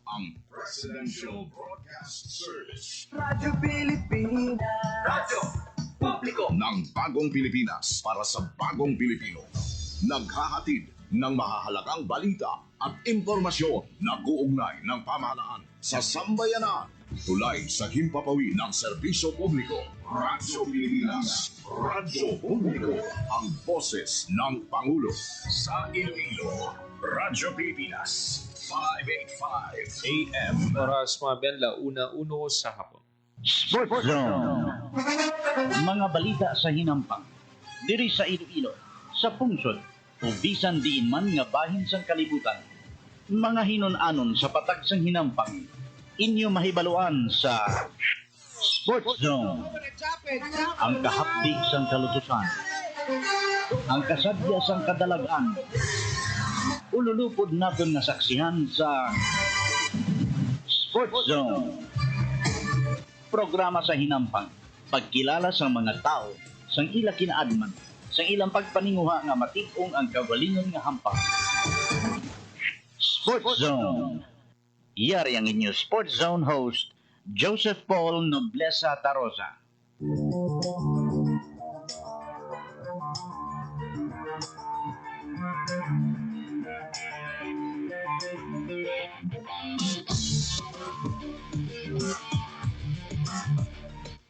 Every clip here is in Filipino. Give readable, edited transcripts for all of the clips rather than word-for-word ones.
ang Presidential Broadcast Service. Radyo Pilipinas. Radyo Publiko ng Bagong Pilipinas para sa Bagong Pilipino. Naghahatid ng mahahalagang balita at impormasyon na kuugnay ng pamahalaan sa sambayanan. Tulay sa himpapawi ng serbisyo publiko. Radyo Pilipinas. Radyo Publiko. Ang boses ng Pangulo. Sa Iloilo, Radyo Pilipinas. 585 AM. Oras mga Ben, 1:01 sa hapon. Sports Zone. Mga balita sa hinampang. Diri sa Iloilo, sa pungsod, o bisan diin man nga bahin sang kalibutan. Mga hinon-anon sa patag sang hinampang. Inyo mahibaluan sa Sports Zone. Ang kahapdi sang kalutusan. Ang kasadya sang kadalagan. Ululupod natin na saksihan sa Sports Zone. Programa sa hinampang, pagkilala sa mga tao, sang ila kinaadman, sang ilang pagpaninguha nga matipong ang kagalingon nga hampang. Sports Zone. Iyari ang inyo Sports Zone host, Joseph Paul Noblesa Tarosa.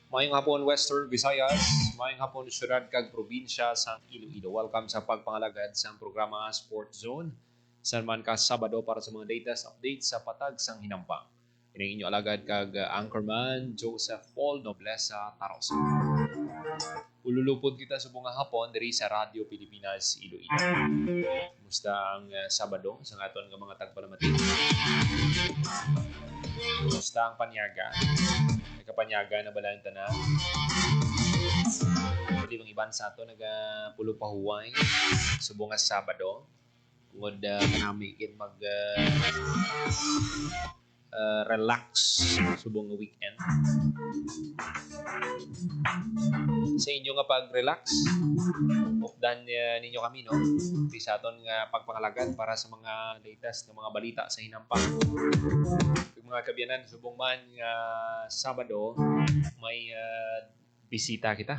Mayong hapon Western Visayas, mayong hapon syudad kag probinsya sa Iloilo. Welcome sa pagpangalagad sa programa Sports Zone. Saan man ka Sabado para sa mga latest updates sa patag sang hinampang. Ining inyo alagad kag anchorman Joseph Paul Noblesa Tarosa. Ululupod kita sa bunga hapon diri sa Radio Pilipinas Iloilo. Kumusta ang Sabado sa aton nga mga tagpalamati? Kumusta ang panyaga? Kapanyaga na bala yung tanan. Pwede bang iban sa ito nagapulo pa huway subong nga Sabado. Kung kanamikin mag relax subong nga weekend. Sa inyo nga pag-relax, updan ninyo kami, no? Di sa aton nga pagpangalagan para sa mga latest na mga balita sa hinampang. Mga kabyanan, subong man nga Sabado, may bisita kita.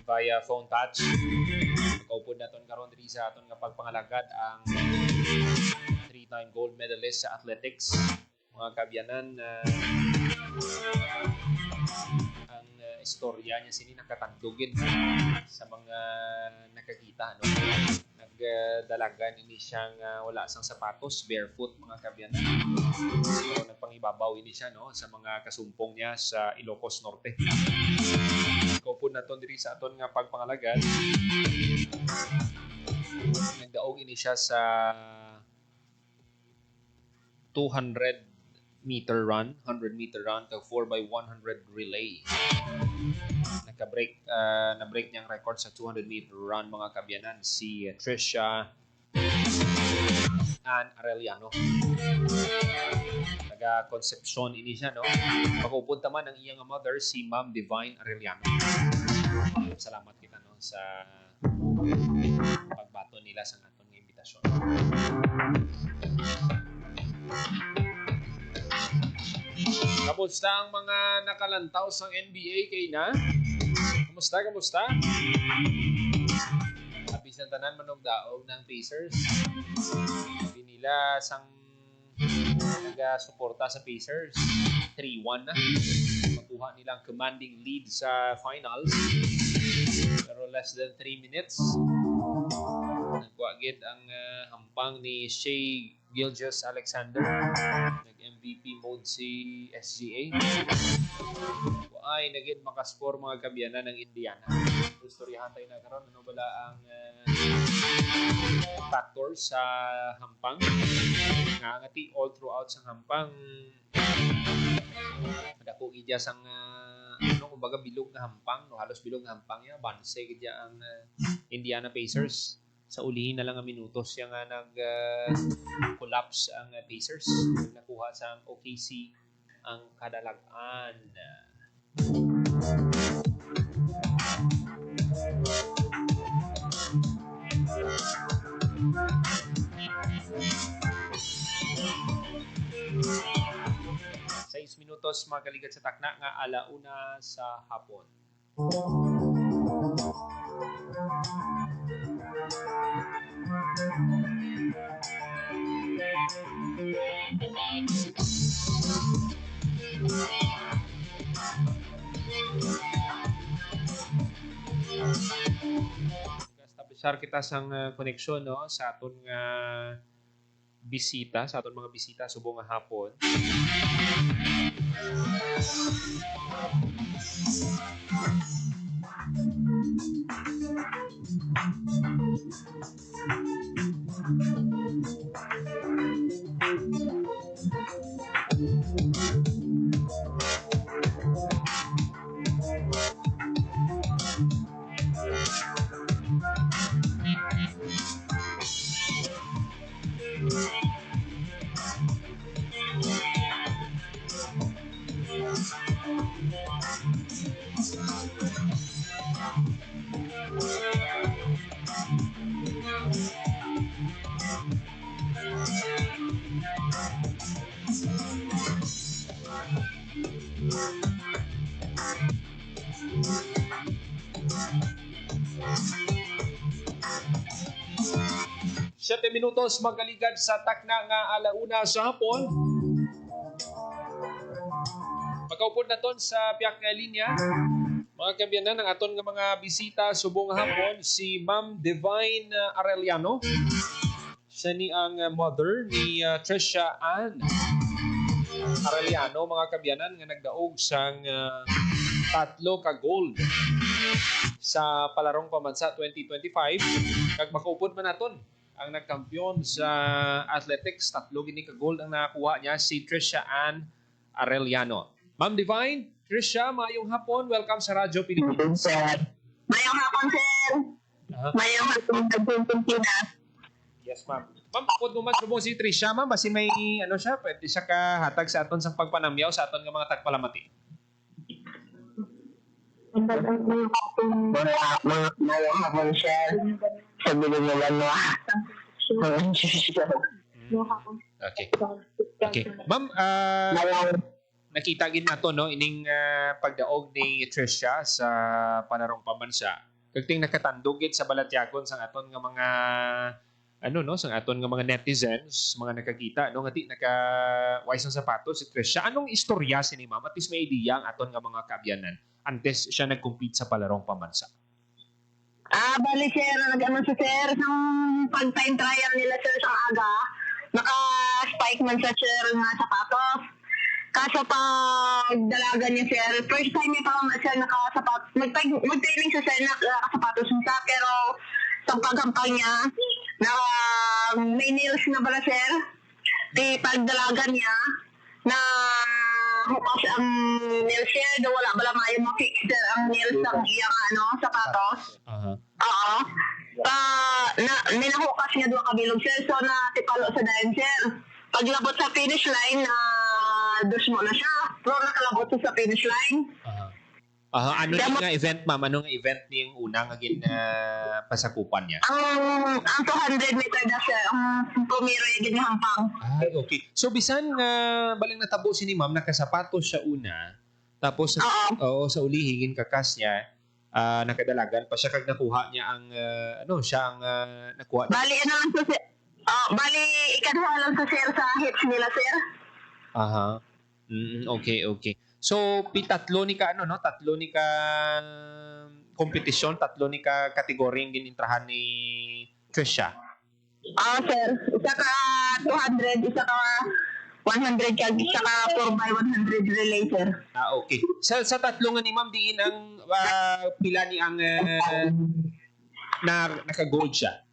Via phone touch. Magkaupod natin karon diri sa aton nga pagpangalagad ang 3-time gold medalist sa athletics. Mga kabyanan, ang istorya niya sini nakatagdugin sa mga nakakita, no? Nagdalagan ini siyang wala sang sapatos, barefoot, mga kabyanan. So, nagpangibabaw ini siya, no, sa mga kasumpong niya sa Ilocos Norte. Kaupod naton diri sa aton nga pagpangalagad. Nagdaog ini siya sa 200-meter run, 100-meter run, kag 4x100 relay. Na-break niyang record sa 200-meter run, mga kabyanan, si Trisha Ann Arellano. Taga-Concepcion ini siya, no? Pagpupunta man ang iyang mother, si Ma'am Divine Arellano. Salamat kita, no, sa pagbato nila sa aton nga imbitasyon. Kamusta ang mga nakalantaw sa NBA kay na? Kamusta? Abisan tanan manog daog ng Pacers. Sabi nila sang nagasuporta sa Pacers. 3-1 na. Makuha nilang commanding lead sa finals. Pero less than 3 minutes. Nagwagid ang hampang ni Shai Gilgeous-Alexander. Nag-MVP mode si SGA. Ay, naging makascore mga kabyanan ng Indiana. Istoryahan tayo na karon. Ano bala ang factors sa hampang? Ngangati all throughout sa hampang. Madako gidya sang kumbaga bilog na hampang, no, halos bilog na hampang ya. Banse gidya ang Indiana Pacers. Sa ulihin na lang ang minutos yung nag-collapse ang Pacers. Nakuha sa OKC ang kadalagan. minutos magaligad sa takna nga alauna sa hapon. Establisar kita sang koneksyon no sa aton nga bisita, sa aton mga bisita subong nga hapon. Siyete minutos magaligad sa takna nga alauna sa hapon. Pagkaupod na ton sa piyak nga linya. Mga kabyanan, ang aton nga mga bisita subong hapon si Ma'am Divine Arellano. Siya ni ang mother ni Trisha Ann Arellano, mga kabyanan, nga nagdaog sang 3 ka gold sa Palarong Pambansa 2025. Kag makaupod man naton ang nagkampiyon sa athletics, 3 gini ka gold ang nakakuha niya, si Trisha Ann Arellano. Ma'am Divine, Trisha, mayong hapon. Welcome sa Radyo Pilipinas. Mayong hapon, sir. Mayong hapon sa Pilipinas. Yes, ma'am. Ma'am, kapod mo man subong si Trisha, ma'am, basi may ano siya, pwede siya kahatag sa aton sa pagpanamyaw sa aton nga mga tagpalamati. Mayong hapon, sir. Sabi ko naman mo. Okay. Okay. Ma'am, nakita gid nato no ining pagdaog ni Trisha sa Palarong Pambansa. Kagting nakatandog gid sa balatyagon sang aton nga mga ano no, sang aton nga mga netizens, mga nakakita no nga di naka-wise ng sapatos si Trisha. Anong istorya sini ma'am? At least may idea ang aton nga mga kabyanan antes siya nag-compete sa Palarong Pambansa. Bali, sir, nag-ano si sir, ng pag-time trial nila, sir, sa aga, naka-spike man sa sir nga sapatos. Kaso pag dalaga niya, sir, first time niya pa siya nakasapatos, mag-training siya, sir, nakasapatos siya, pero sa paghampang niya, may nails na bala, sir. Di pag dalaga niya, na hukas ang nails niya, wala bala mayo ma-fix, sir, ang nails ng iyang sapatos. Oo. Minahukas niya 2 kabilog, sir, so natipalo sa dayon, sir. Paglabot sa finish line, dos mo na siya. Pero nakalabot siya sa finish line. Ano nga event, ma'am? Ano nga event niyang una nga pasakupan niya? Ang 200 meter na siya. Ang pumiro yung ginihampang. Ay, okay. So, bisan nga baling natabo si ni ma'am, nakasapatos siya una. Tapos, sa uli, hingin kakas niya, nakadalagan pa siya kag nakuha niya ang, nakuha niya. Bali, lang to, sir. Bali, ikaduha lang to, sir, sa hits nila, sir. Okay. So, tatlo ni ka kompetisyon, 3 ni ka kategory ang ginintrahan ni Trisha. Sir. Isa ka 200, isa ka 100 kag isa ka 4x100 relay, sir. Okay. Sa 3 nga ni ma'am, diin ang pila ni ang naka-gold siya?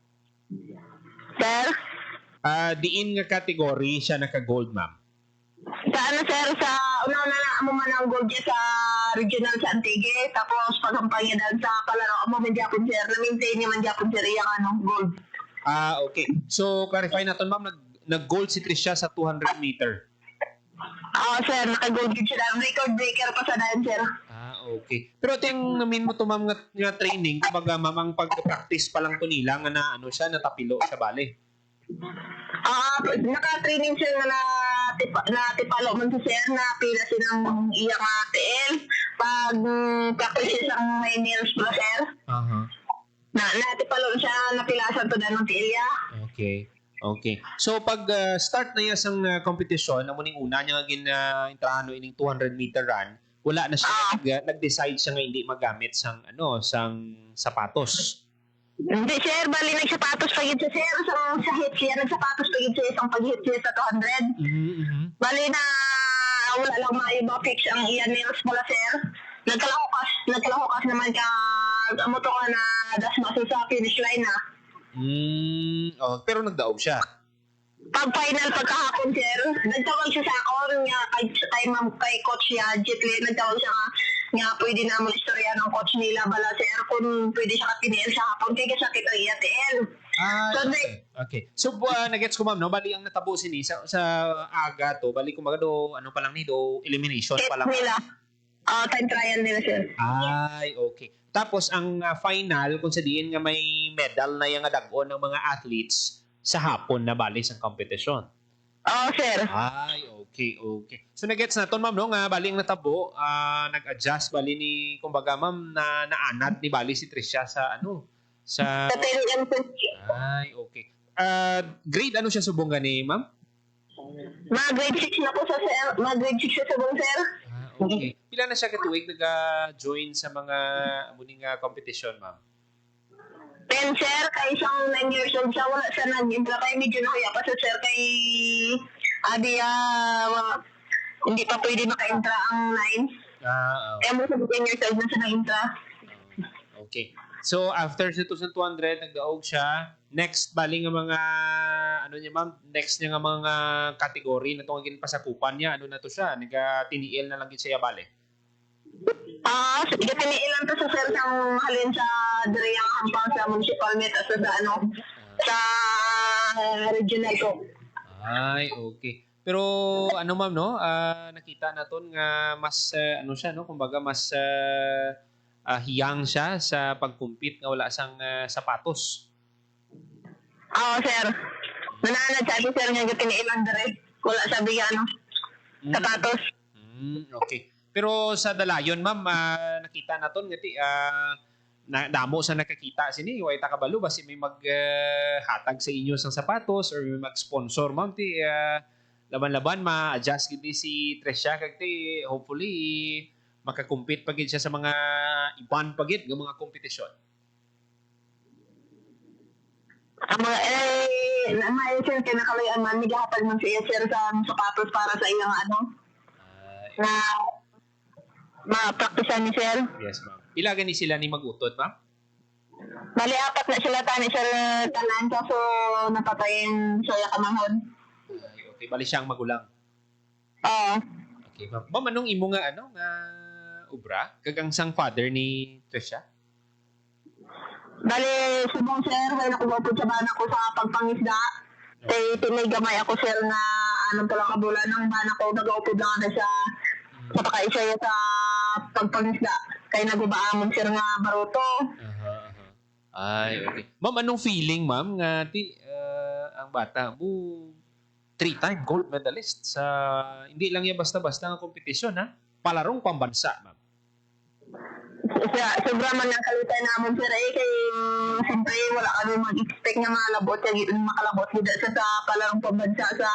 Sir? Diin nga kategory siya naka-gold, ma'am? Sa sir, sa una na amo man ang gold niya sa regional sa Antique, tapos paghampang niya dahil sa palaro amo man Japon, sir, na-maintain niya man Japon, sir, yung gold. Okay. So, clarify natin, ma'am, nag-gold si Trisha sa 200 meter. Sir, naka-gold din siya dahil record breaker pa sa dahil, sir. Okay. Pero ting namin mo to, ma'am, nga training, kumbaga, ma'am, ang pag-practice pa lang to nila, nga natapilo sa bale. Naka-training siya na natipalo man si sir na pila silang iyang TL pag practice ang may nails pala sir. Natipalo siya napilasan to ng TL ya. Okay. Okay. So pag start na yung isang competition, amo ning una niya nga intrano ining 200 meter run, wala na siya nag-decide siya nga hindi magamit sang sapatos. Hindi sir, bali nagsapatos pa yun sir sa hit siya, nagsapatos pa yun siya isang pag-hit siya sa 200. Bali na wala lang maiba fix ang iyan nails pala sir. Nagkalahukas naman ka amo to ka na dasma sa finish line na. Pero nagdaog siya. Pag final pagkahapon sir, nagtawag siya sa ako nga kay coach niya Jitley, nagtawag siya nga pwede na mo istorya ng coach nila bala sir kung pwede siya kapinil sa hapon kaya sa kita IATL. Okay. So nagets ko ma'am no, bali ang natabo sini sa aga to, bali kumaga do ano pa lang ni do elimination pa lang. Nila. Time trial nila sir. Ay, okay. Tapos ang final kung sa diin nga may medal na yung dagon ng mga athletes sa hapon na bali sa competition. Sir. Ay, okay. So nagets na to ma'am no nga bali ang natabo, nag-adjust bali ni kumbaga ma'am na naanad ni bali si Tricia sa sa Ay, okay. Grade ano siya subong gani ma'am? Grade 6 na po sa sir. Grade 6 siya subong sir. Okay. Pila na siya katuig nag-join sa mga muning competition ma'am? 10 sir, kay isang 9 years old siya, wala siya nag-impla kay medyo nakuya pa sa sir kay hindi pa pwede maka-intra ang 9. Kaya mo sa 10 years old na siya na-intra. Okay. So after sa 2,200 nagdaog siya, next bali nga mga next niya nga mga category na tungagin pa sa kupan niya, na to siya, naga-tiniil na lang gid siya bali. Tiniilan to sa sir sang halin sa Dreyang Hampang sa municipal meta sa sa regional ko. Ay, okay. Pero ma'am no, nakita naton nga mas siya no, kumbaga mas hiyang siya sa pag-compete nga wala sang sapatos. Sir. Nananad sabi sir nga tiniilan dire. Wala sabi sapatos. Okay. Pero sa dalayon ma'am, nakita naton nga damo sa nakakita sini, way ta kabalo basi may hatag sa inyo sang sapatos or may mag-sponsor ma'am ti laban-laban ma-adjust gid si Tricia kag ti hopefully makakompete pa gid siya sa mga iban pa gid nga mga kompetisyon. May sir kinakalayan man nagahatag man siya sir sa sapatos para sa iyang na ma-practicean ni sir. Yes ma'am. Pila gani sila ni mag-utod ma'am? Bali, 4 na sila tani sir tanan kaso napatayin siya kamahon. Ay, okay. Bali siyang magulang. Okay ma'am. Ma'am, anong imo nga ubra? Kagang sang father ni Tricia? Bali, subong sir, kaya nakubapod sa bana ko sa pagpangisda. Kaya tinay ako sir na talang kabulan ng bana ko, nag-upod lang ako sa pakaisaya sa pagpangisda. Kaya nagubaamon sir nga baruto. Ay, okay. Ma'am, anong feeling ma'am nga ang bata mo 3-time gold medalist sa hindi lang yan basta-basta nga kompetisyon palarong pambansa ma'am. Sobra man ang kalitay namon sir kay siyempre wala kami mag-expect nga makalabot sa palarong pambansa sa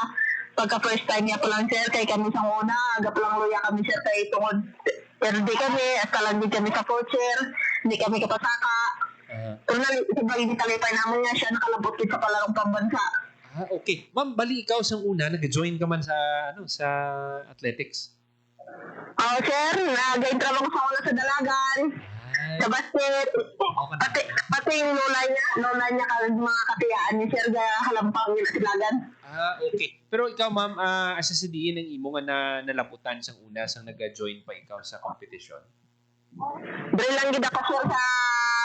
pagka first time niya pa lang sir kay kami sa una aga pa lang luya kami sir kay tungod pero di kami at lang din kami sa coacher hindi kami kapasaka pero sobrang hindi talipay naman nga siya nakalabot din sa palarong pambansa. Okay. Ma'am, bali ikaw sa una nag-join ka man sa sa athletics? Sir, nag-intra lang sa una sa dalagan. Sa basket. Pati yung lola niya mga katiyaan ni Sir halampang yun at dalagan. Okay. Pero ikaw ma'am, asa sa diin ang imo nga nalaputan sa una sang nag-join pa ikaw sa competition? Dre lang gid ako sir sa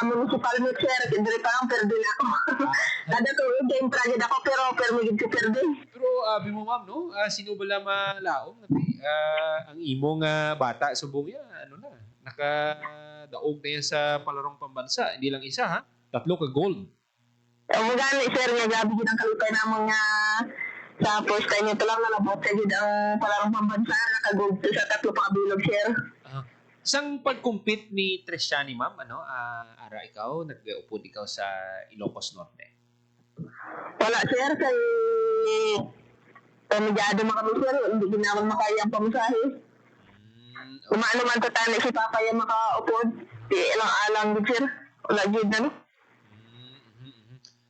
municipal meet sir. Dre pa lang perde na ako. Kada tuig game gid ako pero magid ko perde. Pero abi mo ma'am no, sino bala malaom ang imo nga bata subong ya nakadaog na yan sa palarong pambansa. Hindi lang isa 3 ka gold. Gani sir nga gabi gid ang kalipay namon nga Sa first time ito lang nalabot sa gid ang palarong pambansa, nakagold to sa 3 pa kabilog, sir. Isang pag-compete ni Trisha ni ma'am, ara ikaw, nag-upod ikaw sa Ilocos Norte. Wala, sir, kay pamilyado mga kami, sir, hindi ginawang makaya ang pamasahe. Umano man to tani si Papa yung makaupod, di ilang-alang din, sir. Wala gid na, no?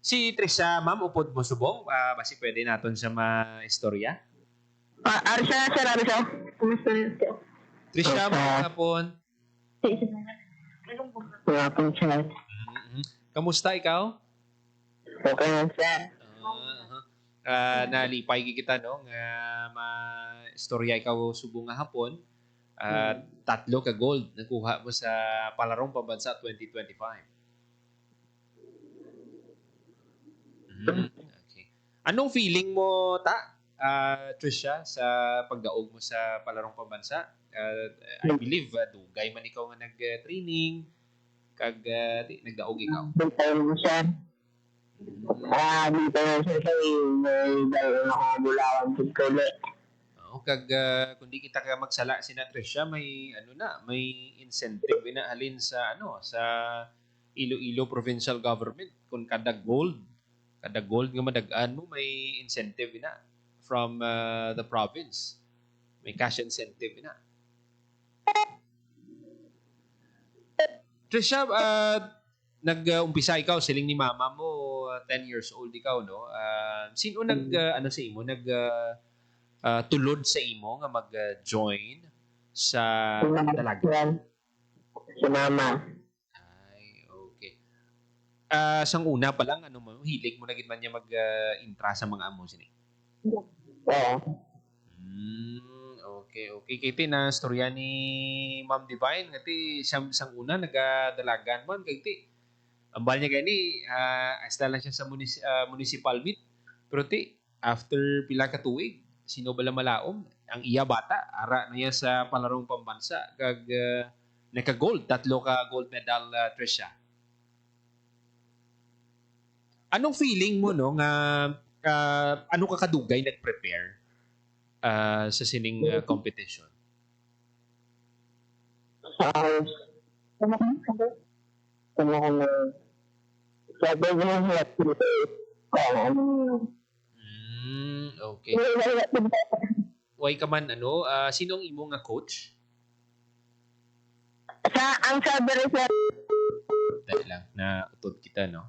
Si Trisha, ma'am, upod mo subong? Basi pwede naton sa ma-istorya? Arsa, sir, Arsa. Kumusta niyo, sir? Trisha, mga hapon. Wala pong sir. Kamusta ikaw? Okay lang, sir. Nalipay kita, no? Nga ma-istorya ikaw subong nga hapon. 3 ka gold nakuha mo sa Palarong Pambansa 2025. Okay. Anong feeling mo, Trisha, sa pagdaog mo sa Palarong Pambansa? I believe, dugay man ikaw nga nag-training, kag nagdaog ikaw. Dito mo, sir. Dito mo, sir, may dahil ako bulawan sa kuli. Kag kundi kita ka magsala si Trisha, may may incentive na halin sa sa Iloilo Provincial Government kung kada gold nga madagaan mo, may incentive na from the province. May cash incentive na. Trisha, nag-umpisa ikaw, siling ni mama mo, 10 years old ikaw, no? Sino sa imo, tulod sa imo nga mag-join sa dalaga? Si mama. Ay, okay. Sang una pa lang, hilig mo na gid man niya mag-intra sa mga amo sini? Oo. Okay. Kiti na storya ni Ma'am Divine, ngati siyang una nagadalagan man kay ti. Ambal niya gani, hasta lang siya sa municipal meet. Pero ti, after pila ka tuig, sino bala malaom, ang iya bata, ara na niya sa Palarong Pambansa, kag naka-gold, 3 ka gold medal, Trisha. Anong feeling mo, no, nga ano ka kadugay nag-prepare sa sining competition? Okay. Why ka man, sino ang imo nga coach? Ang sabi rin, sir. Dahil lang, na utod kita, no?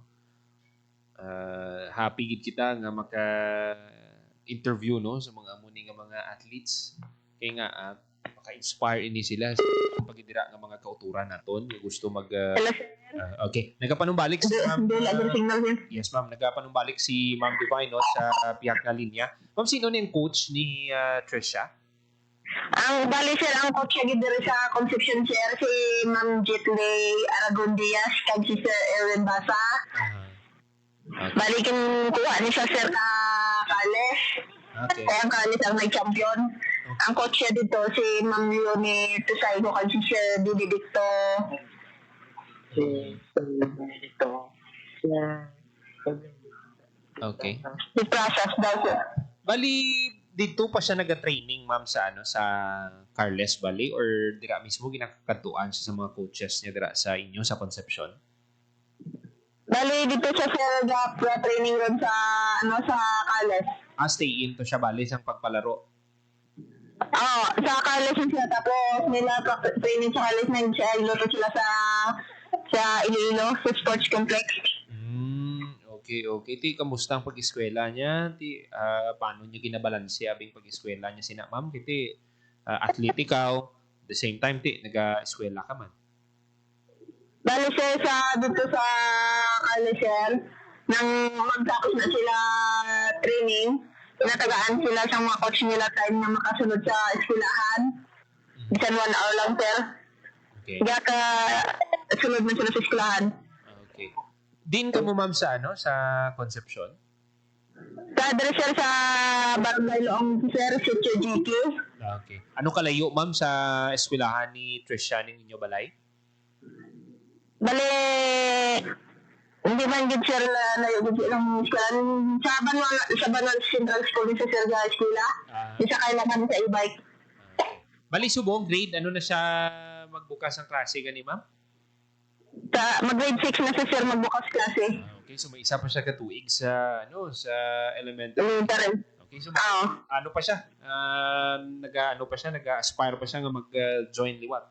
Happy gid kita nga maka-interview, no, sa mga amuni nga mga athletes. Kaya nga, maka-inspire ini sila sa pagidira nga mga kauturan naton nga gusto mag Hello, sir. okay, nagapanumbalik si Ma'am. Signal, sir. Yes, ma'am, nagapanumbalik si Ma'am Divine, no, sa piyak na linya. Ma'am, sino ni ang coach ni Trisha? Ang bali, sir, ang coach niya dito sa Concepcion, sir, si Ma'am Jitley Aragon Diaz, kag si Sir Erwin Basa. Okay. Bali, kuha ni siya, sir, ka Kales. Okay. Kaya ang Kales ang may champion. Ang coach niya dito, si Ma'am Leonie Tusaygo, kag si Sir Didi Dicto. Okay. Si Prasas daw, sir. Bali, dito pa siya nag-training, ma'am, sa sa Carles Bali, or dira mismo ginakatuan siya sa mga coaches niya dira sa inyo sa Concepcion? Bali, dito siya, sir, training ron sa, sa Kales. Stay in to siya, bali, sa pagpalaro. Oo, sa Kales siya. Tapos, nila training sa Kales na siya, iluto sila sa Iloilo, sa sports complex. Okay. Ti, kamusta ang pag-eskwela niya? Ti, paano niya ginabalanse abing pag-eskwela niya sina ma'am? Ti, athletic ikaw, the same time, ti, nag-eskwela ka man. Bali, sir, dito sa Kales, sir, nang magtapos na sila training, pinatagaan sila sa mga coach nila time na makasunod sa eskwelahan. Bisan 1 hour lang, sir. Okay. Kaya sunod na sila sa eskwelahan. Okay. Din ka mo, ma'am, sa sa Concepcion? Sa sir, sa Barangay Loong, sir, Sitio GQ. Okay. Ano kalayo, ma'am, sa eskwelahan ni Trisha ng inyo balay? Bali, Hindi man gid sir na gid lang eskwela sa Banwal Central School sa Sir Ga Eskwela. Isa kay naman sa e-bike. Bali subong grade ano na siya magbukas ang klase gani ma'am? Mag-grade 6 na sa sir magbukas klase. Okay, so may isa pa siya katuig sa sa elementary. Elementary. Okay, so Oo. ano pa siya? Nag-aspire pa siya nga mag-join liwat.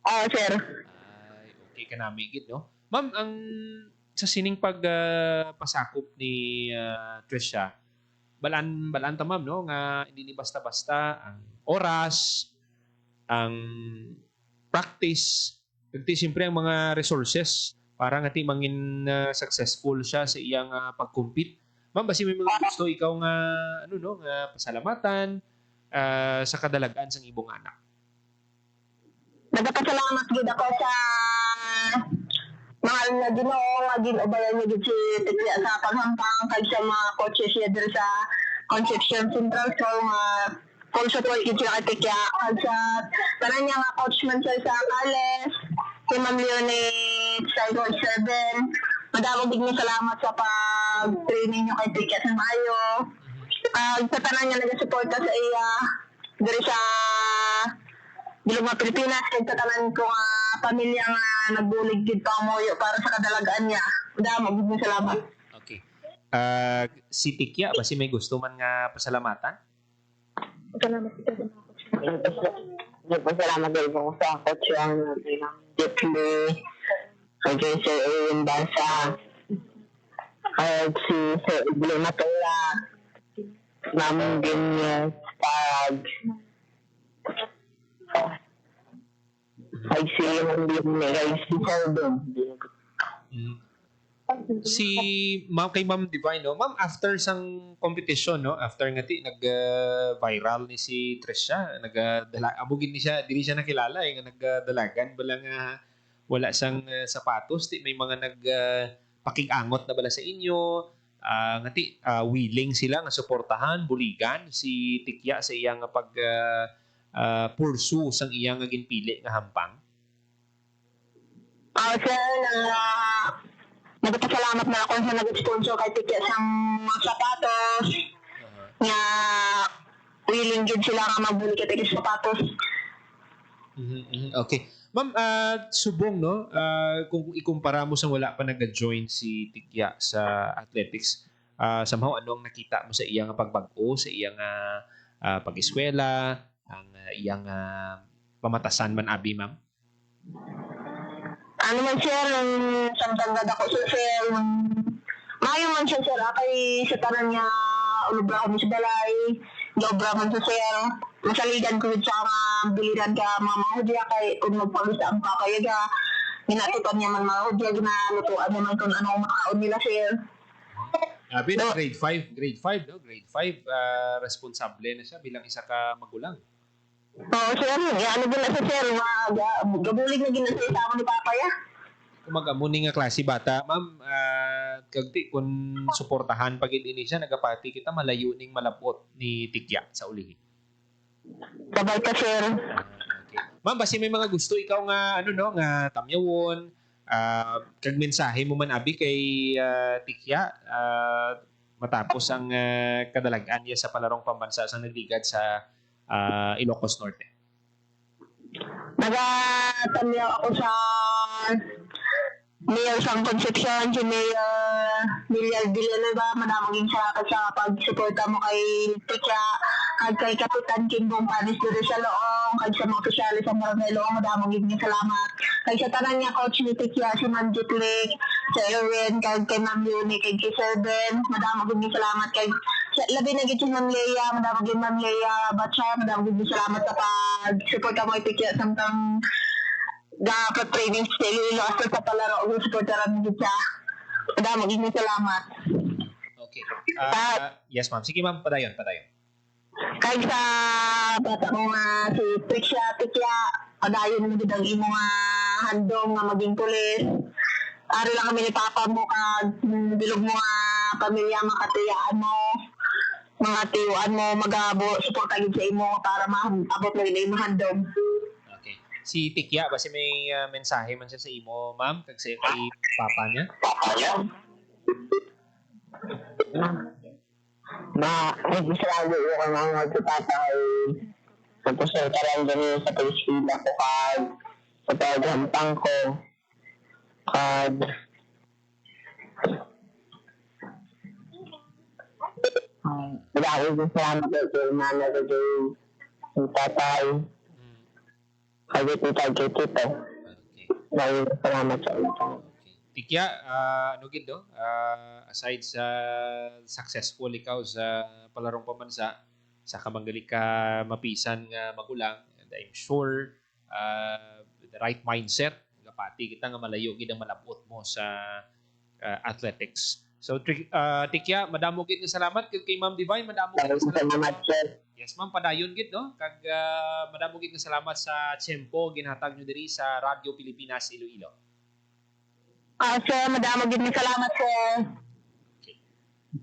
Oo, sir. Ay, okay ka namin gid no. Ma'am, ang sa sining pasakop ni Trisha, balaan ta ma'am no nga hindi ni basta-basta ang oras, ang practice, pagti siyempre ang mga resources para nga ti mangin successful siya sa iyang pag-compete. Ma'am, basi may mga gusto ikaw nga nga pasalamatan sa kadalagan sang ibong anak. Nagpasalamat gid ako sa mahal na Ginoo nga ginubayan niya gid si Tikya sa paghampang kay sa mga coaches niya diri sa Concepcion Central School nga full support gid sila kay Tikya at sa tanan niya nga coach man siya sa Ales, si Ma'am Leonie sa Gold 7. Madamo gid ni salamat sa pag-training niyo kay Tikya sa Mayo. Sa tanan niya nagasuporta sa iya diri sa Bilog mga Pilipinas, kaya tatanan ko nga pamilya nga nagbulig gid pa moyo para sa kadalagaan niya. Damo, gid mo salamat. Okay. Si Tikya, basi may gusto man nga pasalamatan? Salamat ito sa mga coach. Nagpasalamat din ako sa coach ang bilang Jeffrey, kay Sir Erwin Bansa, kay si Sir Iblo Matola, Ma'am Genius Parag, ay si Si Ma'am kay Ma'am Divine no. Ma'am, after sang competition no, after nga ti nag-viral ni si Trisha, abugin ni siya, dili siya nakilala nga nagdalagan bala nga wala sang sapatos, ti may mga pakig-angot na bala sa inyo. Nga ti willing sila nga suportahan, buligan si Tikya sa iyang pag pursue sang iyang ginpili nga hampang. Sir, nagpasalamat na ako sa nag-sponsor kay Tikya sa mga sapatos. Nga willing gid sila nga magbuli kay Tikya sa sapatos. Okay. Ma'am, subong no, kung ikumpara mo sa wala pa nag-join si Tikya sa athletics, somehow ano ang nakita mo sa iyang pagbag-o, sa iyang pag-eskwela, ang iyang pamatasan man abi, ma'am? Ano man sir, samtang ako sa sir, mayo man siya sir, kay sa tanan niya, ulubra kami sa balay, dobra man sa sir, masaligan ko sa mga biliran ka mga mahudya, kay kung magpagisa ang kakayaga, ginatutan niya man mahudya, ginalutuan niya man kung anong makaon nila sir. Abi na grade 5 no? Grade 5, responsable na siya bilang isa ka magulang. Oo, sir. Ano din na sa sir. Gabulig na ginasay sa ako ni Papa ya. Kung mag-amuni nga klase bata, ma'am, kagti kung suportahan pag ini siya, nagapati kita malayo ning malapot ni Tikya sa ulihin. Sabay ka, sir. Okay. Ma'am, basi may mga gusto ikaw nga, nga tamyawon, kag mensahe mo man abi kay Tikya, matapos ang kadalagan niya sa palarong pambansa sa nagligad sa Ilocos Norte. Nagatamyaw ako sa Mayor Sang Concepcion, si Mayor Villar Villanueva, manamaging sa pag-suporta mo kay Tikya, kay Kapitan Kimbong Panis dito sa Loong, kay sa mga opisyalis sa Barangay Loong, madamaging niya salamat. Kay sa tanan niya, coach ni Tikya, si Ma'am Jutlik, sa Erwin, kay Ma'am Yuni, kay K7, madamaging niya salamat. Kay labi na gito Ma'am Leia, madamaging Ma'am Leia Batsa, madamaging niya salamat sa pag-suporta mo kay Tikya, samtang dapat training sa Iloilo after sa palaro o supporteran mo siya. Maging salamat. Okay. Yes, ma'am. Sige, ma'am. Padayon. Kahit sa bata mo nga si Tikya, padayon mo din ang imo nga handong nga maging pulis. Ari lang kami ni Papa mo kag bilog mo nga pamilya makatiyaan mo. Mga tiyuan mo magabo, suporta gid sa imo para maabot mo din imo handong. Si Tikya, basi may mensahe man siya sa imo, ma'am, kag sa kay papa niya. Nagsisabi ko ka mga magkatapay tapos ay karang ganun sa pag-isila ko kag sa paghampang ko kag dahil din salamat ko kay mama ko kay tatay kag kay tito. Dahil salamat sa inyo. Tikya, ano gid no? Aside sa successful ikaw sa palarong pambansa, sa kamanggali ka mapisan nga magulang, and I'm sure the right mindset, kapati kita nga malayo gid ang malabot mo sa athletics. So Tikya, madamo gid nga salamat kay Ma'am Divine, madamo gid nga Salamat sir. Yes, ma'am, padayon gid no. Kag madamo gid nga salamat sa tiyempo ginhatag nyo diri sa Radyo Pilipinas Iloilo. Sir, madamo gid ni salamat sir.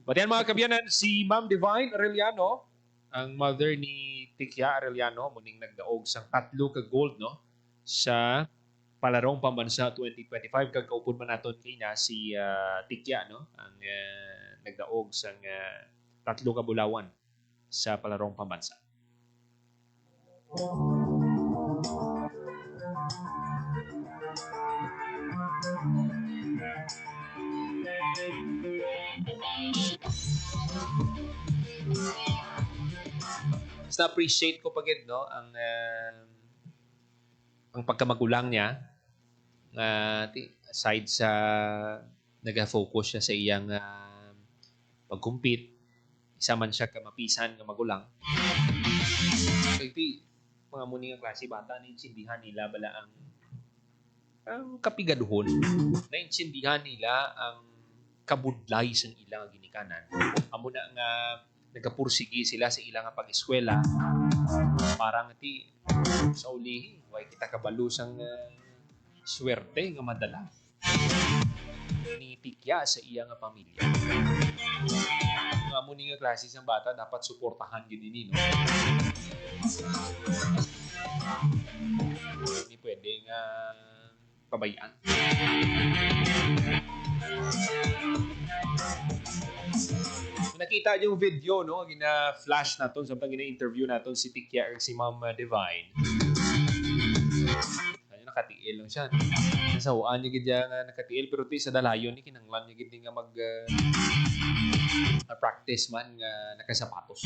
But yan mga kabyanan, si Ma'am Divine Arellano, ang mother ni Tikya Arellano, muning nagdaog sang 3 ka gold no sa palarong pambansa 2025 kag kaupod man naton kay na si Tikya no, ang nagdaog sang 3 ka bulawan sa palarong pambansa. Mas na-appreciate ko pagid no ang pagkamagulang niya aside sa nag-focus siya sa iyang pag-compete, isa man siya kamapisan nga magulang. So iti mga muni nga klase bata naintindihan nila bala ang kapigaduhon, naintindihan nila ang kabudlay sa ilang ginikanan. Amo na nga nagapursigi sila sa ilang pag-eskwela. Parang iti sa ulihi, way kita kabalo sang swerte nga madala ni Tikya sa iyang pamilya. Nga mo nga klase ng bata dapat suportahan gid ni no. Hindi pwede nga pabayaan. Nakita yung video no, gina-flash naton sa gina-interview naton si Tikya or si Ma'am Divine. Kaya nakatiil lang siya. Nasawaan niya gid nga nakatiil pero ti sa dalayon ni kinanglan niya gid nga mag practice man nga nakasapatos.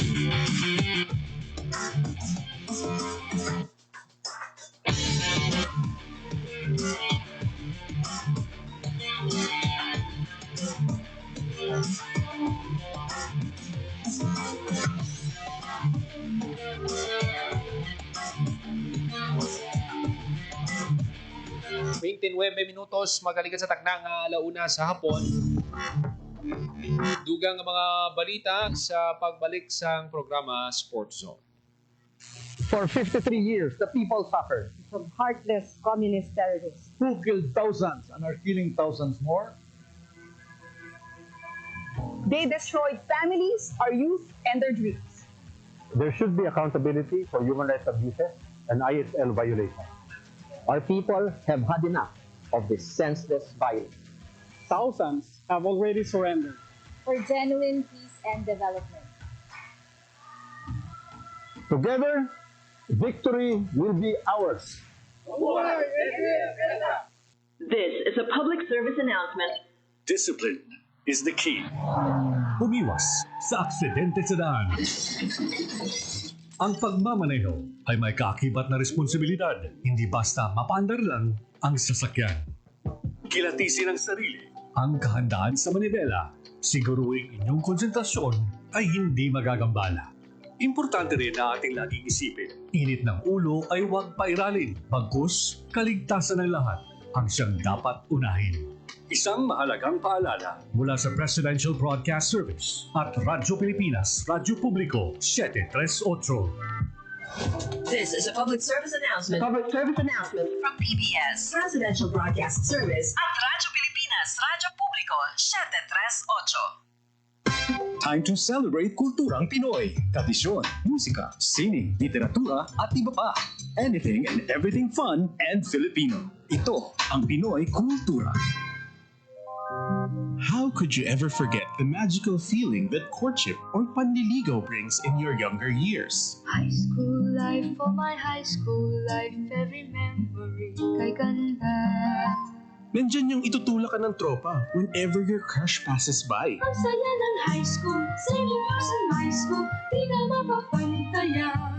Minutos magalikan sa takna nga alauna sa hapon. Dugang nga mga balita sa pagbalik sa programa Sports Zone. For 53 years, the people suffered. From heartless communist terrorists. Who killed thousands and are killing thousands more? They destroyed families, our youth, and their dreams. There should be accountability for human rights abuses and ISL violations. Our people have had enough of this senseless violence. Thousands have already surrendered for genuine peace and development. Together, victory will be ours. This is a public service announcement. Discipline is the key. Umiwas sa aksidente sa daan. Ang pagmamaneho ay may kaakibat na responsibilidad, hindi basta mapaandar lang ang sasakyan. Kilatisin ang sarili. Ang kahandaan sa manibela, siguruing inyong konsentrasyon ay hindi magagambala. Importante rin na ating laging isipin. Init ng ulo ay huwag pairalin, bagkus kaligtasan ng lahat ang siyang dapat unahin. Isang mahalagang paalala mula sa Presidential Broadcast Service at Radyo Pilipinas, Radyo Publiko 738. This is a public service announcement. Public service announcement From PBS, Presidential Broadcast Service at Radyo Pilipinas, Radyo Publiko 738. Time to celebrate kulturang Pinoy, tradisyon, musika, sining, literatura at iba pa. Anything and everything fun and Filipino. Ito ang Pinoy Kultura. How could you ever forget the magical feeling that courtship or panliligaw brings in your younger years? High school life, for my high school life, every memory kay ganda. Nandyan yung itutulak ka ng tropa whenever your crush passes by. Ang saya ng high school, singing years in my school, di na mapapantayan.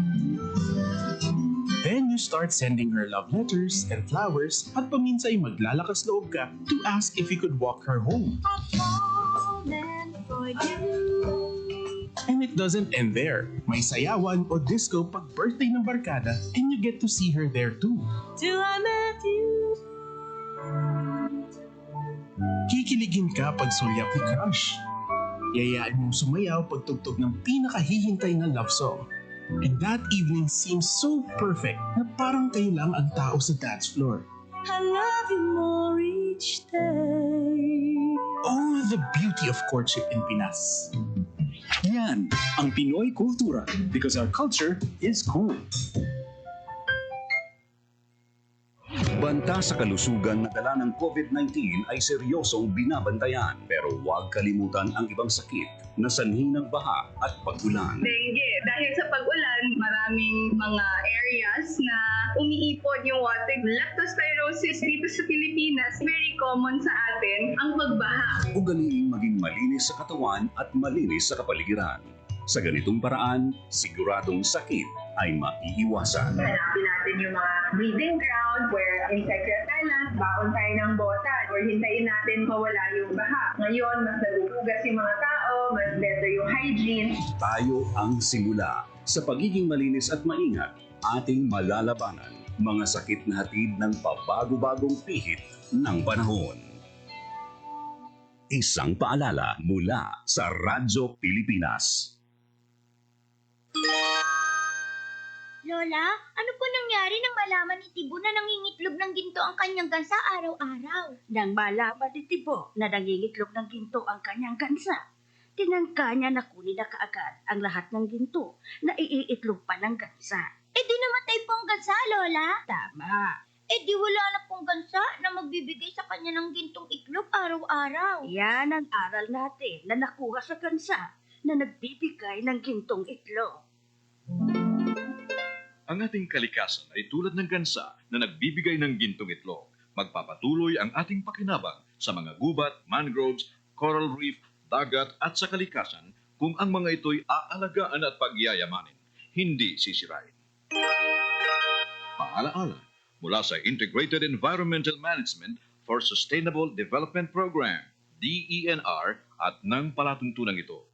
Then you start sending her love letters and flowers at paminsay maglalakas loob ka to ask if you could walk her home. I'm falling for you. And it doesn't end there. May sayawan o disco pag birthday ng barkada and you get to see her there too. Till I met you. Kikiligin ka pag sulyap ni crush. Yayain mong sumayaw pag tugtog ng pinakahihintay na love song. And that evening seems so perfect na parang kayo lang ang tao sa dance floor. I love you more each day. Oh, the beauty of courtship in Pinas. Yan ang Pinoy Kultura because our culture is cool. Banta sa kalusugan na dala ng COVID-19 ay seryosong binabantayan pero huwag kalimutan ang ibang sakit na sanhi ng baha at pag-ulan. Dengue. Dahil sa pag-ulan, maraming mga areas na umiipon yung water. Leptospirosis dito sa Pilipinas, very common sa atin ang pagbaha. Ugaliing maging malinis sa katawan at malinis sa kapaligiran. Sa ganitong paraan, siguradong sakit ay maiiwasan. Hanapin natin yung mga breeding ground where insect repellent, baon tayo ng botan, or hintayin natin mawala yung baha. Ngayon, mas nagugugas yung mga tao, mas better yung hygiene. Tayo ang simula. Sa pagiging malinis at maingat, ating malalabanan mga sakit na hatid ng pabago-bagong pihit ng panahon. Isang paalala mula sa Radyo Pilipinas. Lola, ano po nangyari nang malaman ni Tibo na nangingitlog ng ginto ang kanyang gansa araw-araw? Nang malaman ni Tibo na nangingitlog ng ginto ang kanyang gansa, tinangka niya na kunin na kaagad ang lahat ng ginto na iiitlog pa ng gansa. Eh di namatay po ang gansa, Lola? Tama. Eh di wala na pong gansa na magbibigay sa kanya ng gintong itlog araw-araw. Yan ang aral natin na nakuha sa gansa na nagbibigay ng gintong itlog. Ang ating kalikasan ay tulad ng gansa na nagbibigay ng gintong itlog. Magpapatuloy ang ating pakinabang sa mga gubat, mangroves, coral reef, dagat at sa kalikasan kung ang mga ito'y aalagaan at pagyayamanin, hindi sisirain. Paalaala mula sa Integrated Environmental Management for Sustainable Development Program, DENR, at ng palatuntunan ito.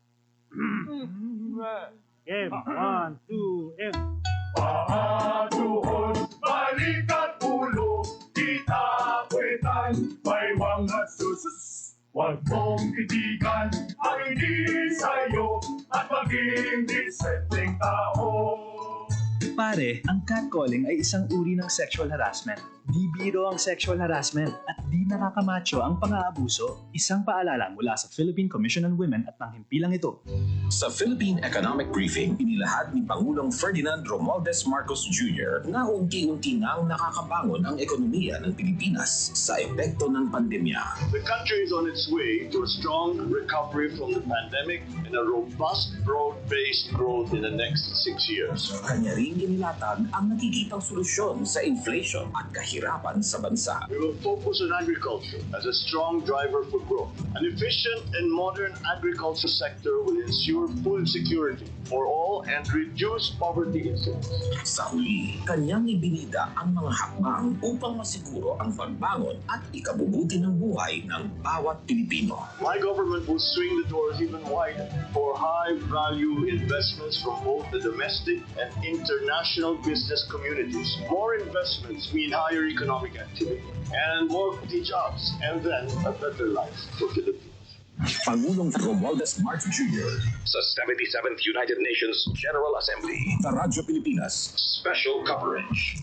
Game, 1, 2, and... Pahatuhon, balikat ulo, itapuitan, may mga susus. Huwag mong titigan ang hindi sa'yo at maging disenteng tao. Pare, ang catcalling ay isang uri ng sexual harassment. Di biro ang sexual harassment at di nakakamacho ang pang-aabuso. Isang paalala mula sa Philippine Commission on Women at ng himpilang ito. Sa Philippine Economic Briefing, inilahad ni Pangulong Ferdinand Romualdez Marcos Jr. na unti-unti nang nakakabangon ang ekonomiya ng Pilipinas sa epekto ng pandemya. The country is on its way to a strong recovery from the pandemic and a robust, broad-based growth in the next 6 years. Kanya rin inilatag ang nakikitang solusyon sa inflation at kahirapan sa bansa. We will focus on agriculture as a strong driver for growth. An efficient and modern agriculture sector will ensure food security for all and reduce poverty incidence. Sa huli, kanyang ibinida ang mga hakbang upang masiguro ang pagbangon at ikabubuti ng buhay ng bawat Pilipino. My government will swing the doors even wider for high-value investments from both the domestic and international business communities. More investments mean higher economic activity and more quality jobs, and then a better life for Filipinos. Pangulong Romualdez Marcos Jr. Sa 77th United Nations General Assembly. Sa Radyo Pilipinas. Special coverage.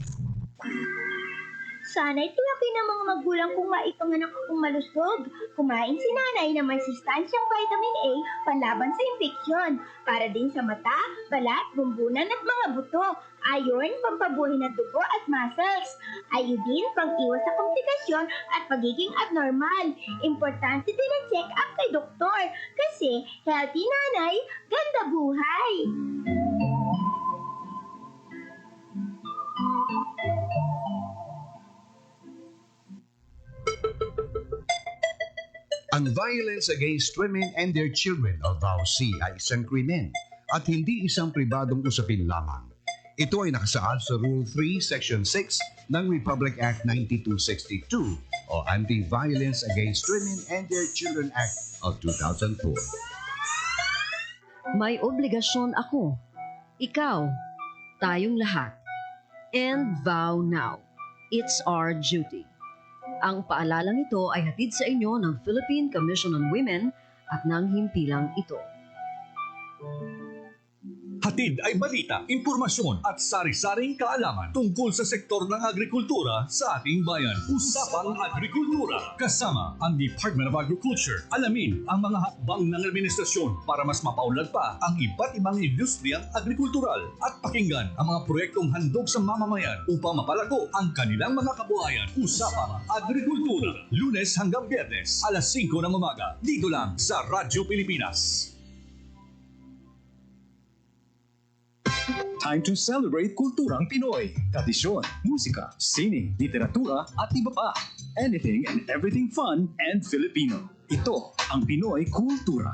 Sana'y tiyakin ng mga magulang kung maipanganak akong malusog. Kumain si nanay ng may sustansyang vitamin A panlaban sa impeksyon, para din sa mata, balat, bumbunan at mga buto. Iron, pampabuhay ng dugo at muscles. Iodine, pang-iwas sa komplikasyon at pagiging abnormal. Importante din ang check-up kay doktor kasi healthy nanay, ganda buhay. Ang violence against women and their children o VAUC ay isang krimen at hindi isang pribadong usapin lamang. Ito ay nakasaad sa Rule 3, Section 6 ng Republic Act 9262 o Anti-Violence Against Women and Their Children Act of 2004. May obligasyon ako, ikaw, tayong lahat. And vow now. It's our duty. Ang paalalang ito ay hatid sa inyo ng Philippine Commission on Women at ng himpilang ito. Hatid ay balita, impormasyon at sari-saring kaalaman tungkol sa sektor ng agrikultura sa ating bayan. Usapang Agrikultura kasama ang Department of Agriculture. Alamin ang mga hakbang ng administrasyon para mas mapaunlad pa ang iba't ibang industriyang agrikultural at pakinggan ang mga proyektong handog sa mamamayan upang mapalago ang kanilang mga kabuhayan. Usapang Agrikultura, Lunes hanggang Biyernes, alas 5 ng umaga, dito lang sa Radyo Pilipinas. Time to celebrate kulturang Pinoy. Tradisyon, musika, sining, literatura at iba pa. Anything and everything fun and Filipino. Ito ang Pinoy Kultura.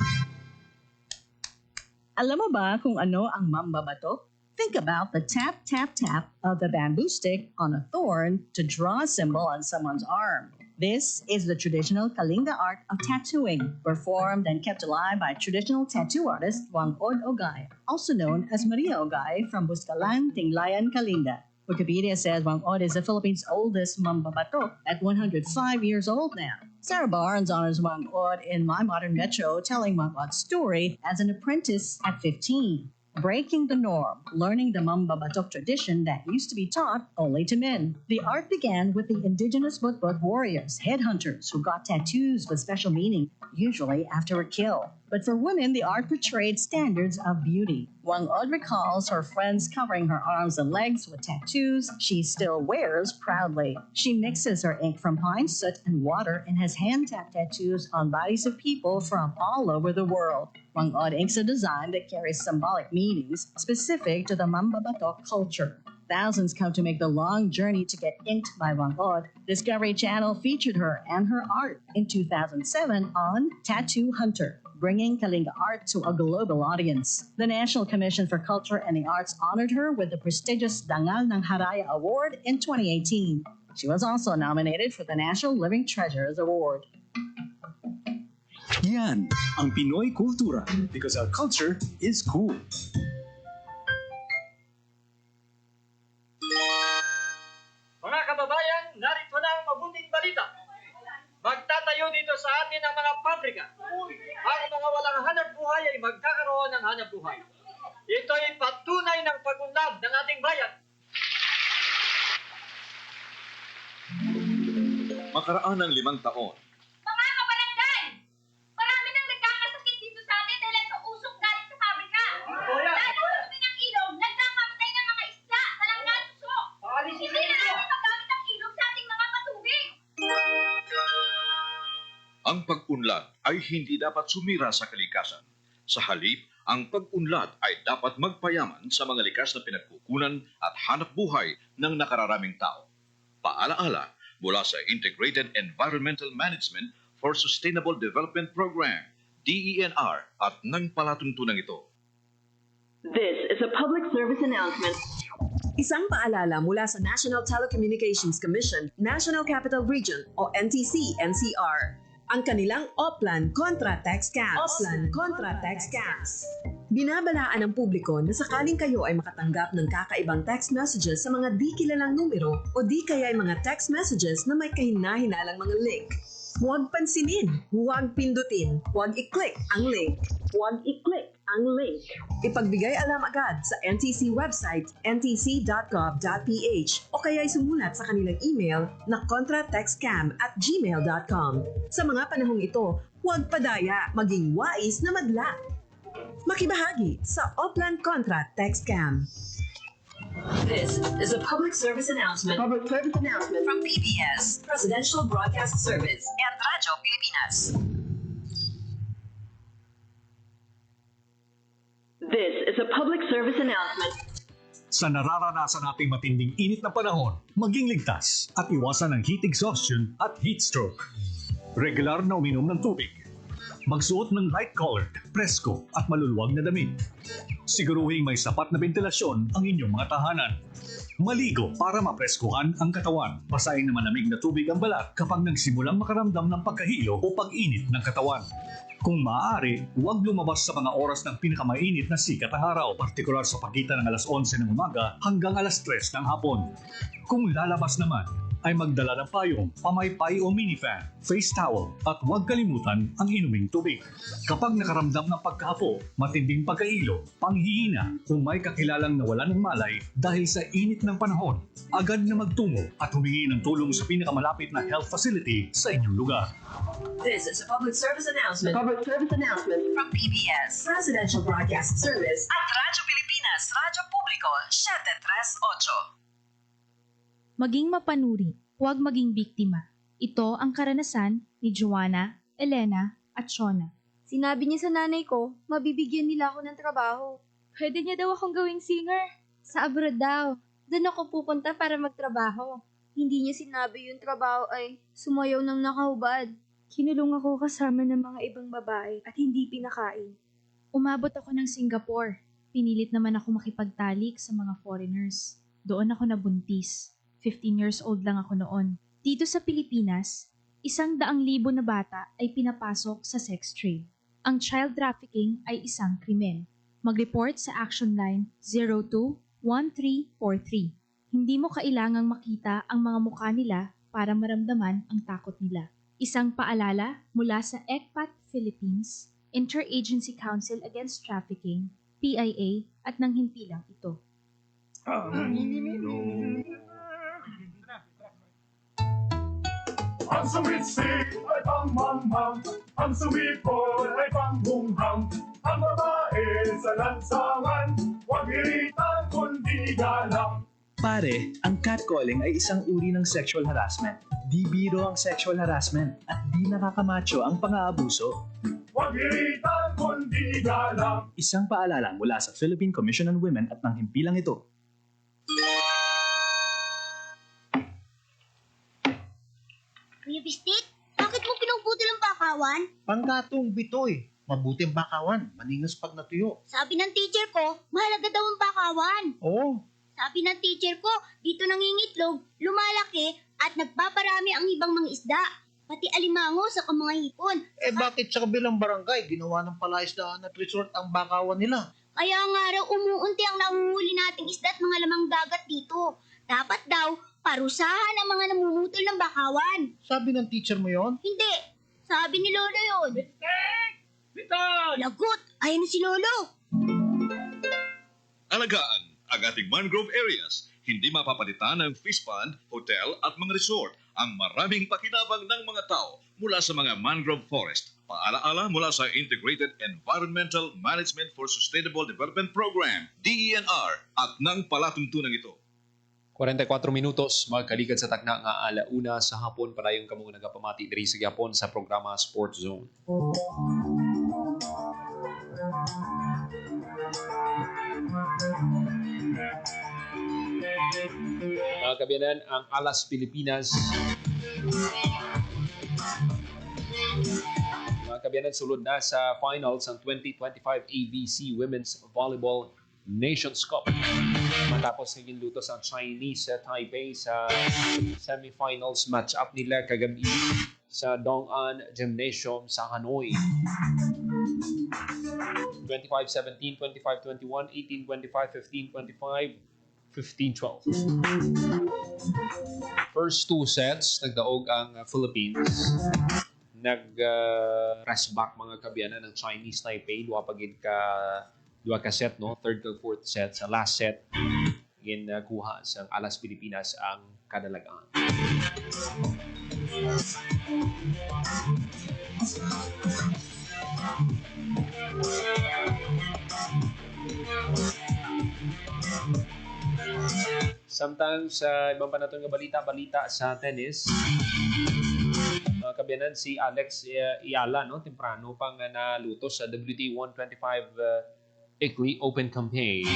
Alam mo ba kung ano ang mambabato? Think about the tap, tap, tap of the bamboo stick on a thorn to draw a symbol on someone's arm. This is the traditional Kalinga art of tattooing, performed and kept alive by traditional tattoo artist Wangod Ogay, also known as Maria Ogay from Buscalan, Tinglayan, Kalinga. Wikipedia says Wangod is the Philippines' oldest mambabato at 105 years old now. Sarah Barnes honors Wangod in My Modern Metro, telling Wangod's story as an apprentice at 15. Breaking the norm, learning the mambabatok tradition that used to be taught only to men. The art began with the indigenous Butbut warriors, headhunters, who got tattoos with special meaning, usually after a kill. But for women, the art portrayed standards of beauty. Wangod recalls her friends covering her arms and legs with tattoos she still wears proudly. She mixes her ink from pine soot and water and has hand-tapped tattoos on bodies of people from all over the world. Wangod inks a design that carries symbolic meanings specific to the mambabatok culture. Thousands come to make the long journey to get inked by Wangod. Discovery Channel featured her and her art in 2007 on Tattoo Hunter, bringing Kalinga art to a global audience. The National Commission for Culture and the Arts honored her with the prestigious Dangal ng Haraya Award in 2018. She was also nominated for the National Living Treasures Award. Yan ang Pinoy Kultura because our culture is cool. Mga kababayan, narito na ang mabuting balita. Magtatayo dito sa atin ang mga pabrika. Ang mga walang hanap buhay ay magkakaroon ng hanap buhay. Ito ay patunay ng pag-unlad ng ating bayan. Makaraan ng 5 taon, Mga kabarangay! Marami nang nagkakasakit dito sa atin dahil sa usok galing sa pabrika. Lalo sa tubig ng ilog, nagkakamatay ng mga isda na nanggasusok. Hindi na natin magamit ang ilog sa ating mga patubig. ang pag-unlad ay hindi dapat sumira sa kalikasan. Sa halip, ang pag-unlad ay dapat magpayaman sa mga likas na pinagkukunan at hanap buhay ng nakararaming tao. Paalaala mula sa Integrated Environmental Management for Sustainable Development Program, DENR, at ng palatuntunan ito. This is a public service announcement. Isang paalala mula sa National Telecommunications Commission, National Capital Region o NTC-NCR. Ang kanilang Oplan Contra Tax Scams. Oplan Contra Tax Scams. Binabalaan ng publiko na sakaling kayo ay makatanggap ng kakaibang text messages sa mga di kilalang numero o di kaya ay mga text messages na may kahina-hinalang mga link. Huwag pansinin, huwag pindutin, huwag i-click ang link. Huwag i-click ang link. Ipagbigay alam agad sa NTC website ntc.gov.ph o kaya'y sumulat sa kanilang email na contratextcam@gmail.com. Sa mga panahong ito, huwag padaya, maging wais na madla. Makibahagi sa Oplan Contra Text Cam. This is a public service announcement. Public service announcement from PBS, Presidential Broadcast Service, and Radyo Pilipinas. This is a public service announcement. Sa nararanasan nating matinding init na panahon, maging ligtas at iwasan ang heat exhaustion at heat stroke. Regular na uminom ng tubig. Magsuot ng light-colored, presko at maluluwag na damit. Siguruhing may sapat na ventilasyon ang inyong mga tahanan. Maligo para mapreskuhan ang katawan. Basahin na malamig na tubig ang balat kapag nagsimulang makaramdam ng pagkahilo o pag-init ng katawan. Kung maaari, huwag lumabas sa mga oras ng pinakamainit na sikat ng araw, partikular sa pagitan ng alas 11 ng umaga hanggang alas 3 ng hapon. Kung lalabas naman, ay magdala ng payong, pamaypay o minifan, face towel at huwag kalimutan ang inuming tubig. Kapag nakaramdam ng pagkahapo, matinding pagkailo, panghihina o may kakilalang nawalan ng malay dahil sa init ng panahon, agad na magtungo at humingi ng tulong sa pinakamalapit na health facility sa inyong lugar. This is a public service announcement. Public service announcement from PBS, Presidential Broadcast Service at Radyo Pilipinas, Radyo Publiko, 738. Maging mapanuri, huwag maging biktima. Ito ang karanasan ni Joanna, Elena at Shona. Sinabi niya sa nanay ko, mabibigyan nila ako ng trabaho. Pwede niya daw akong gawing singer. Sa abroad daw. Doon ako pupunta para magtrabaho. Hindi niya sinabi yung trabaho ay sumayaw ng nakahubad. Kinulong ako kasama ng mga ibang babae at hindi pinakain. Umabot ako ng Singapore. Pinilit naman ako makipagtalik sa mga foreigners. Doon ako nabuntis. 15 years old lang ako noon. Dito sa Pilipinas, 100,000 na bata ay pinapasok sa sex trade. Ang child trafficking ay isang krimen. Mag-report sa Action Line 02-1343. Hindi mo kailangang makita ang mga mukha nila para maramdaman ang takot nila. Isang paalala mula sa ECPAT Philippines, Interagency Council Against Trafficking, PIA at nang himpilang ito. Ang suwitsik ay pangmamam, ang suwipol ay pangbunghang, ang babae sa lansangan, huwag iritan kundi galang. Pare, ang catcalling ay isang uri ng sexual harassment. Di biro ang sexual harassment at di nakakamacho ang pang-aabuso. Huwag iritan kundi galang. Isang paalala mula sa Philippine Commission on Women at nang himpilang ito. Kuya Bistik, bakit mo pinuputol ang bakawan? Panggatong bitoy. Mabuting bakawan, maningas pag natuyo. Sabi ng teacher ko, mahalaga daw ang bakawan. Oo. Sabi ng teacher ko, dito nangingitlog, lumalaki at nagpaparami ang ibang mga isda. Pati alimango sa mga hipon. Bakit sa kabilang barangay ginawa ng palaisdaan at resort ang bakawan nila? Kaya nga raw umuunti ang nahuhuli nating isda at mga lamang dagat dito. Dapat daw, parusahan ang mga namumutol ng bakawan. Sabi ng teacher mo yon? Hindi. Sabi ni Lolo yon. Lagot! Ayan na si Lolo. Alagaan ang ating mangrove areas. Hindi mapapalitan ng fish pond, hotel at mga resort ang maraming pakinabang ng mga tao mula sa mga mangrove forest. Paalaala mula sa Integrated Environmental Management for Sustainable Development Program, DENR, at ng palatuntunan ito. 44 minutos, magkaligad sa takna nga alauna sa hapon para yung kamong nagapamati diri sa Japon sa programa Sports Zone. Mga kabiyanan, ang Alas Pilipinas. Mga kabiyanan, sulod na sa finals ng 2025 ABC Women's Volleyball Nations Cup. Matapos naging lutos ang Chinese Taipei sa semifinals match-up nila kagabi sa Dong'an Gymnasium sa Hanoi. 25-17, 25-21, 18-25, 15-25, 15-12. First two sets, nagdaog ang Philippines. rush back mga kabyanan ng Chinese Taipei. Duha ka set, no? Third kag fourth set. Sa last set, kuha sa Alas Pilipinas ang kadalagaan. Samtang sa ibang panatong nga balita sa tennis, mga kabyanan, si Alex Ayala, no, temprano pang nalutos sa WTA 125 Italy Open campaign.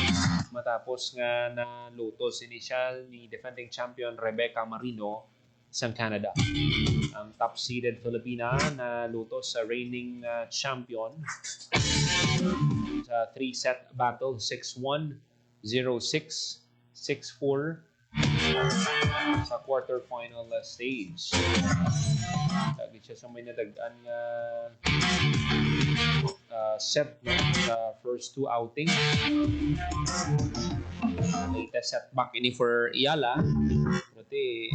Matapos nga nalutos initial ni defending champion Rebecca Marino sa Canada. Ang top-seeded Filipina na lutos sa reigning champion sa 3-set battle, 6-1, 0-6, 6-4 sa quarterfinal stage. Lagi siya sa may nadagaan nga set, no, sa first two outings. Latest setback ini for Ayala. Pati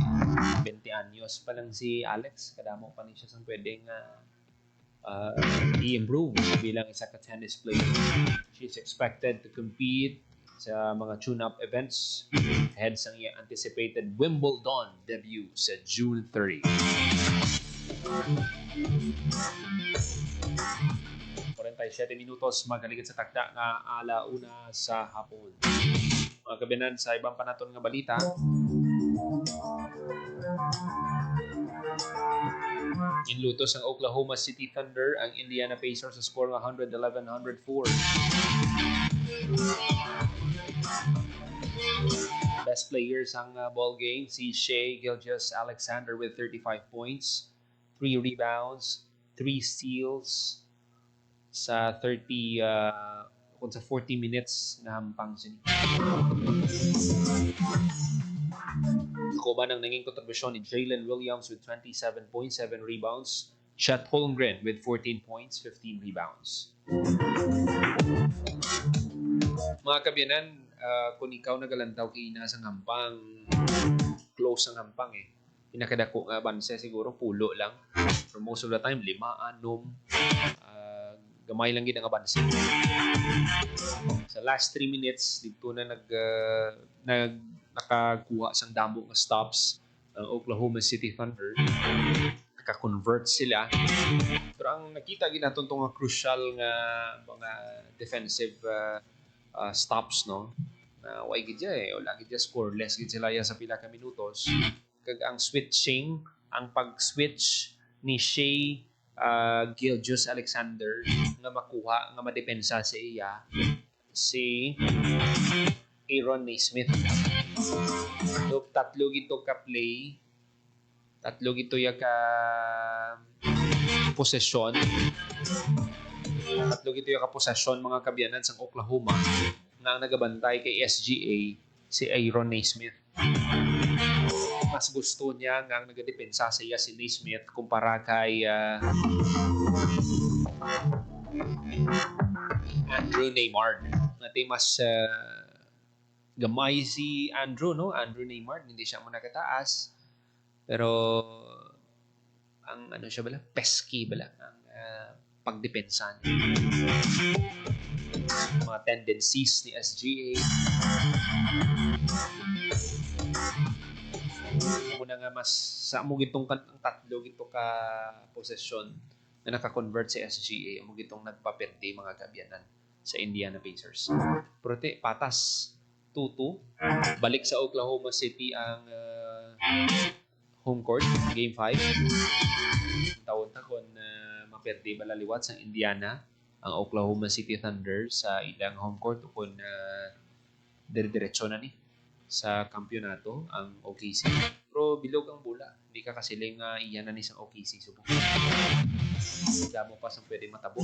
20 anyos pa lang si Alex. Kadamo pa rin siya sa pwedeng i-improve bilang isa ka tennis player. She's expected to compete sa mga tune-up events ahead sa iyang anticipated Wimbledon debut sa June 30. 47 minutos magaligid sa takda nga alauna sa hapon. Mga kabinan, sa ibang panaton nga balita, inlutos ang Oklahoma City Thunder ang Indiana Pacers sa score ng 111-104. Best players ang ball game, si Shai Gilgeous-Alexander with 35 points, 3 rebounds, 3 steals sa 40 minutes na hampang sini. Kuba nang naging kontribusyon ni Jalen Williams with 27 points, 7 rebounds, Chet Holmgren with 14 points, 15 rebounds. Mga kabyanan, kung ikaw nagalantaw kina sa hampang, close ang hampang pinakadako nga banse siguro pulo lang. For most of the time, 5, 6, gamay lang gid ang banse. Sa last 3 minutes, dito na nakakuha sang damo nga stops ang Oklahoma City Thunder. Naka-convert sila. Pero ang nakita gid naton nga crucial nga mga defensive stops, no, na why gid wala gid scoreless gid sila sa pila ka minutos. Kag ang switching, ang pag-switch ni Shai Gilgeous-Alexander nga makuha nga madepensa sa iya si Aaron Naismith. So, tatlo gito ka play, tatlo gito ya ka possession, mga kabyanan sa Oklahoma nga nagabantay kay SGA si Aaron Naismith. Mas gusto niya nga nagadepensa sa iya si Naismith kumpara kay Andrew Neymar. Nati mas gamay si Andrew, no? Andrew Neymar, hindi siya mo nakataas. Pero ang siya bala, pesky bala ang pagdepensa niya. Mga tendencies ni SGA. Muna nga mas sa mo gitong tatlo gito ka possession na naka-convert si SGA, mo gitong nagpaperde mga kabyanan sa Indiana Pacers. Prote patas 2-2. Balik sa Oklahoma City ang home court, game 5. Taon-taon maperde balaliwat sa Indiana ang Oklahoma City Thunder sa ilang home court kung dire-diretso na ni sa kampyonato ang OKC. Pero bilog ang bola. Hindi ka kasiling iyan na ni sa OKC. Subok. Damo pa sa pwede matabo.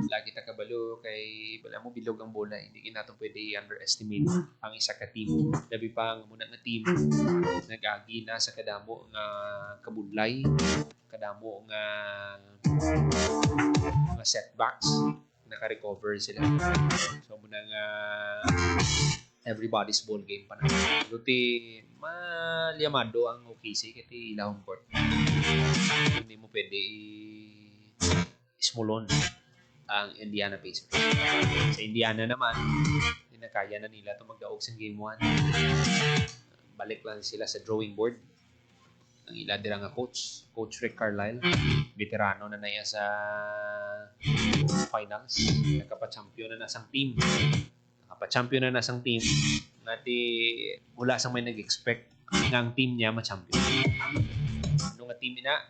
Lagi ta kabalo kay wala mo bilog ang bola. Hindi natin pwede i-underestimate ang isa ka team. Labi pa ang muna nga team nag-agi na sa kadamo nga kabudlay, kadamo nga setbacks, naka-recover sila. So muna nga everybody's ball game pa na. Luti malyamado ang OKC kiti ilahong court. Hindi mo pwede ismulon ang Indiana Pacers. Sa Indiana naman, hindi na kaya na nila ito magdaog sa game 1. Balik lang sila sa drawing board. Ang ila dira nga Coach Rick Carlisle, veterano na naya sa finals. Nakapa-champion na nasang team. Nakapa-champion na nasang team. Ngati mula sa may nag-expect nga ang team niya ma-champion. Ano nga team na?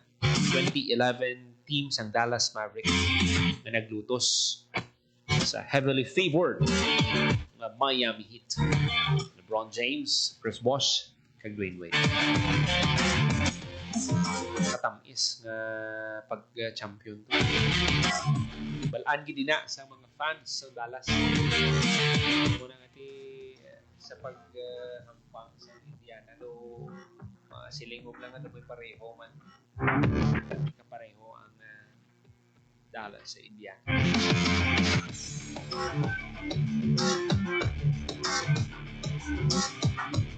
2011 team sang Dallas Mavericks na naglutos sa heavily favored na Miami Heat. LeBron James, Chris Bosh, kag Dwayne Wade. Katamis nga pag-champion to. Balaan gid na sa mga fans sa Dallas. Muna nga sa pag-hampang sa Indiana do silingog lang ito may pareho man. Kapareho ang Dallas sa Indiana.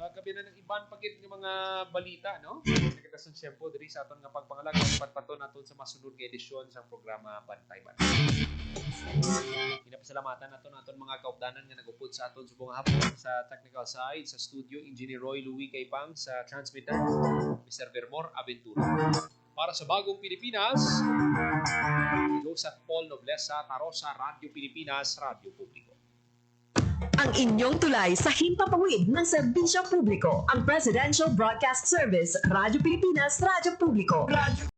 Magabi na ng iban pagit ng mga balita, no? Nagkatasan siyempre diri sa aton nga pagpangalag patpaton naton sa masunod nga edisyon sa programa Bantay Bantay. Pinapasalamatan naton mga kaupdanan nga nagupod sa aton subong hapon sa technical side sa studio Engineer Roy Louie Kaipang sa transmitter Mr. Vermor Aventura. Para sa Bagong Pilipinas, Joseph Paul Noblesa, Tarosa, Radio Pilipinas, Radio Publiko. Ang inyong tulay sa himpapawid ng serbisyo publiko, ang Presidential Broadcast Service, Radio Pilipinas, Radio Publiko.